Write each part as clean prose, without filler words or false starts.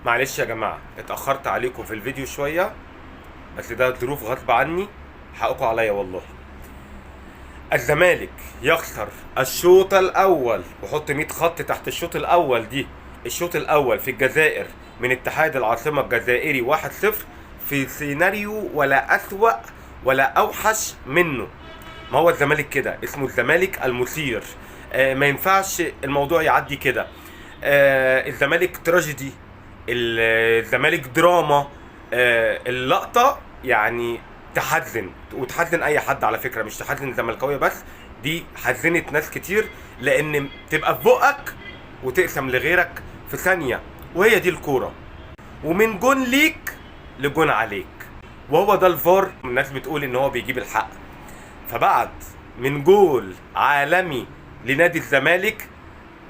معلش يا جماعة اتأخرت عليكم في الفيديو شوية، بس ده ظروف غصب عني. حقكم عليا والله. الزمالك يخسر الشوط الأول، وحط 100 خط تحت الشوط الأول دي. الشوط الأول في الجزائر من اتحاد العاصمة الجزائري 1-0، في سيناريو ولا أسوأ ولا أوحش منه. ما هو الزمالك كده، اسمه الزمالك المثير. ما ينفعش الموضوع يعدي كده. الزمالك تراجيدي، الزمالك دراما. اللقطة يعني تحزن، وتحزن اي حد على فكرة، مش تحزن الزملكاوية بس. دي حزنت ناس كتير، لان تبقى في بقك وتقسم لغيرك في ثانية، وهي دي الكورة. ومن جون ليك لجون عليك، وهو ده الفار. الناس بتقول ان هو بيجيب الحق. فبعد من جول عالمي لنادي الزمالك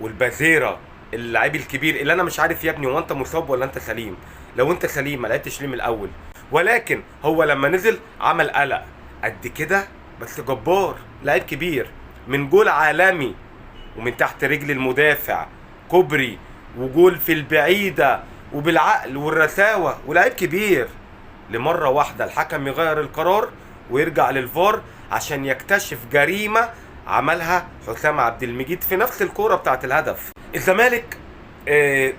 والبازيرة، اللعيب الكبير اللي انا مش عارف يا ابني هو انت مصاب ولا انت سليم. لو انت سليم ما لعبتش ليه من الاول؟ ولكن هو لما نزل عمل قلق قد كده، بس جبار، لعيب كبير. من جول عالمي ومن تحت رجل المدافع، كوبري وجول في البعيدة وبالعقل والرساوة، ولاعيب كبير. لمرة واحدة الحكم يغير القرار ويرجع للفار عشان يكتشف جريمة عملها حسام عبد المجيد في نفس الكورة بتاعت الهدف. الزمالك آه،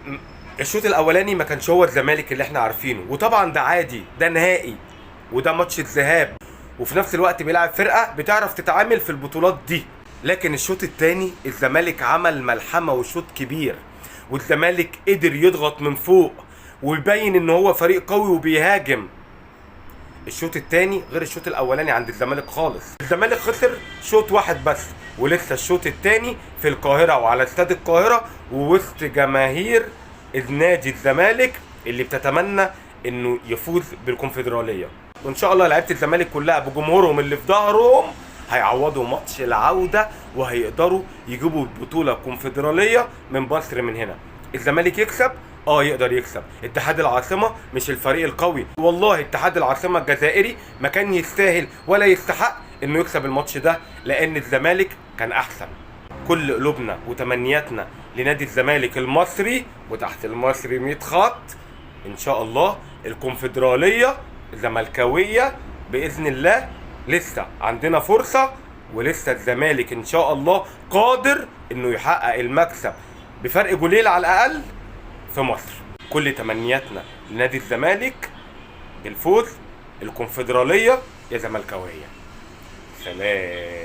الشوط الاولاني ما كانش هو الزمالك اللي احنا عارفينه، وطبعا ده عادي، ده نهائي وده ماتش الذهاب، وفي نفس الوقت بيلعب فرقة بتعرف تتعامل في البطولات دي. لكن الشوط الثاني الزمالك عمل ملحمة وشوط كبير، والزمالك قدر يضغط من فوق ويبين ان هو فريق قوي وبيهاجم. الشوط الثاني غير الشوط الاولاني عند الزمالك خالص. الزمالك خسر شوط واحد بس، ولسه الشوط الثاني في القاهرة وعلى استاد القاهرة ووسط جماهير النادي الزمالك اللي بتتمنى انه يفوز بالكونفدرالية. وان شاء الله لعيبة الزمالك كلها بجمهورهم اللي في ظهرهم هيعوضوا ماتش العودة، وهيقدروا يجيبوا البطولة الكونفدرالية من مصر من هنا. الزمالك يكسب، يقدر يكسب. اتحاد العاصمة مش الفريق القوي، والله اتحاد العاصمة الجزائري ما كان يستاهل ولا يستحق انه يكسب الماتش ده، لان الزمالك كان احسن. كل قلوبنا وتمنياتنا لنادي الزمالك المصري، وتحت المصري 100 خط. ان شاء الله الكونفدرالية زملكاوية باذن الله. لسه عندنا فرصة، ولسه الزمالك ان شاء الله قادر انه يحقق المكسب بفرق جولين على الاقل في مصر. كل تمنياتنا لنادي الزمالك بالفوز، الكونفدرالية يا زملكاوية. سلام.